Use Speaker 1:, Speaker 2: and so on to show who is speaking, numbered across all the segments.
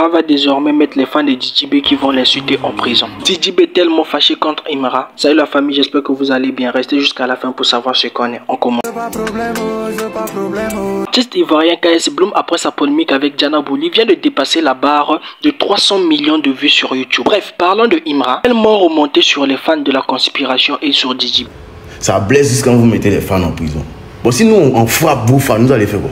Speaker 1: Imra va désormais mettre les fans de DJB qui vont l'insulter en prison. DJB est tellement fâché contre Imra. Salut la famille, j'espère que vous allez bien. Restez jusqu'à la fin pour savoir ce qu'on est. On commence. L'artiste ivoirien KS Bloom, après sa polémique avec Diana Bouli, vient de dépasser la barre de 300 millions de vues sur YouTube. Bref, parlons de Imra, tellement remonté sur les fans de la conspiration et sur DJB.
Speaker 2: Ça blesse juste quand vous mettez les fans en prison. Bon, si nous on frappe vos fans, nous allez faire quoi?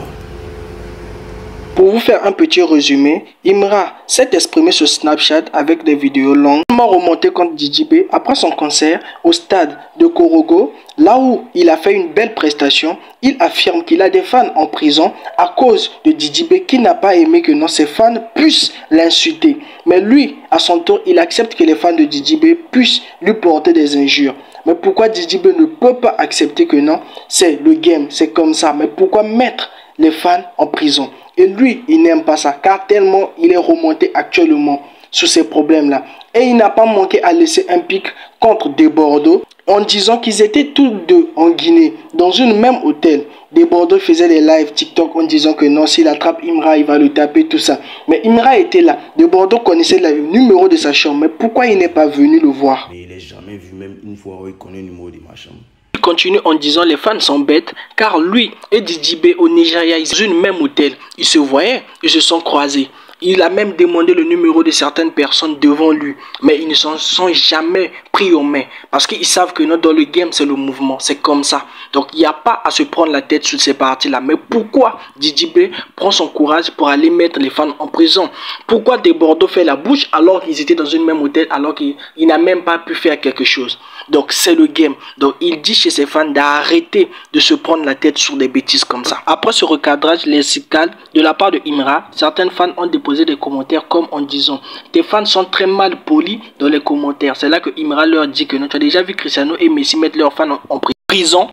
Speaker 1: Pour vous faire un petit résumé, Imra s'est exprimé sur Snapchat avec des vidéos longues, remontées contre DJB après son concert au stade de Korogo, là où il a fait une belle prestation. Il affirme qu'il a des fans en prison à cause de DJB qui n'a pas aimé que ses fans puissent l'insulter. Mais lui, à son tour, il accepte que les fans de DJB puissent lui porter des injures. Mais pourquoi DJB ne peut pas accepter que non? C'est le game, c'est comme ça. Mais pourquoi mettre les fans en prison? Et lui, il n'aime pas ça, car tellement il est remonté actuellement sur ces problèmes-là. Et il n'a pas manqué à laisser un pic contre Desbordeaux en disant qu'ils étaient tous deux en Guinée, dans une même hôtel. Desbordeaux faisait des lives TikTok en disant que non, s'il attrape Imra, il va le taper, tout ça. Mais Imra était là. Desbordeaux connaissait le numéro de sa chambre. Mais pourquoi il n'est pas venu le voir?
Speaker 2: Mais il n'est jamais vu, même une fois où il connaît le numéro de ma chambre.
Speaker 1: Il continue en disant les fans sont bêtes car lui et DJB au Nigeria, ils sont dans une même hôtel. Ils se voyaient, ils se sont croisés. Il a même demandé le numéro de certaines personnes devant lui. Mais ils ne s'en sont jamais pris aux mains. Parce qu'ils savent que dans le game, c'est le mouvement. C'est comme ça. Donc, il n'y a pas à se prendre la tête sur ces parties-là. Mais pourquoi DJB prend son courage pour aller mettre les fans en prison? Pourquoi Desbordeaux fait la bouche alors qu'ils étaient dans une même hôtel, alors qu'il n'a même pas pu faire quelque chose? Donc, c'est le game. Donc, il dit chez ses fans d'arrêter de se prendre la tête sur des bêtises comme ça. Après ce recadrage lexical de la part de Imra, certaines fans ont déposé des commentaires comme en disant tes fans sont très mal polis dans les commentaires. C'est là que Imra leur dit que non, tu as déjà vu Cristiano et Messi mettre leurs fans en prison.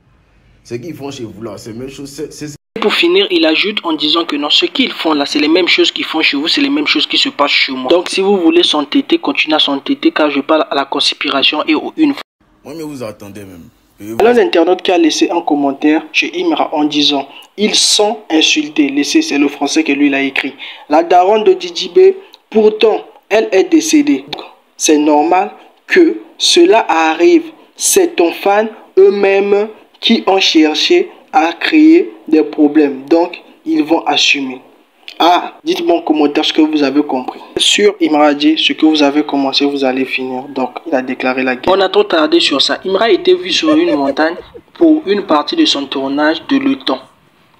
Speaker 2: Ce qu'ils font chez vous là, c'est la même chose.
Speaker 1: Pour finir, il ajoute en disant que non, ce qu'ils font là, c'est les mêmes choses qu'ils font chez vous, c'est les mêmes choses qui se passent chez moi. Donc si vous voulez s'entêter, continuez à s'entêter car je parle à la conspiration et aux une fois.
Speaker 2: Moi, mais vous attendez même.
Speaker 1: Alors l'internaute qui a laissé un commentaire chez Imra en disant ils sont insultés. Laissez, c'est le français que lui il a écrit. La daronne de DJB, pourtant, elle est décédée. C'est normal que cela arrive. C'est ton fan eux-mêmes qui ont cherché à créer des problèmes. Donc, ils vont assumer. Ah, dites-moi en commentaire ce que vous avez compris. Sur Imra dit, ce que vous avez commencé, vous allez finir. Donc, il a déclaré la guerre. On a trop tardé sur ça. Imra a été vu sur une montagne pour une partie de son tournage de Le Temps,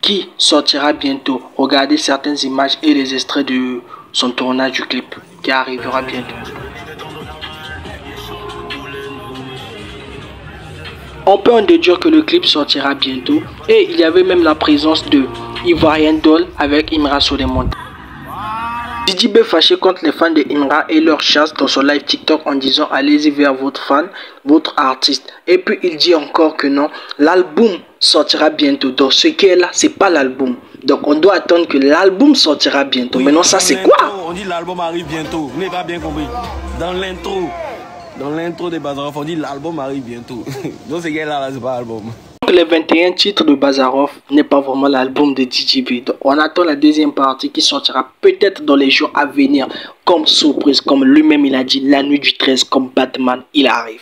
Speaker 1: qui sortira bientôt. Regardez certaines images et les extraits de son tournage du clip, qui arrivera bientôt. On peut en déduire que le clip sortira bientôt. Et il y avait même la présence de Ivoirien Doll avec Imra sur les montagnes. DJB fâché contre les fans de Imra et leur chasse dans son live TikTok en disant allez-y vers votre fan, votre artiste. Et puis il dit encore que non, l'album sortira bientôt. Donc ce qui est là, c'est pas l'album. Donc on doit attendre que l'album sortira bientôt. Maintenant ça c'est quoi?
Speaker 3: On dit l'album arrive bientôt. Vous n'avez pas bien compris. Dans l'intro des Bazarov, on dit l'album arrive bientôt. Donc ce qui est là, c'est pas l'album.
Speaker 1: Les 21 titres de Bazarov n'est pas vraiment l'album de DJB. Donc on attend la deuxième partie qui sortira peut-être dans les jours à venir comme surprise, comme lui-même il a dit la nuit du 13 comme Batman il arrive.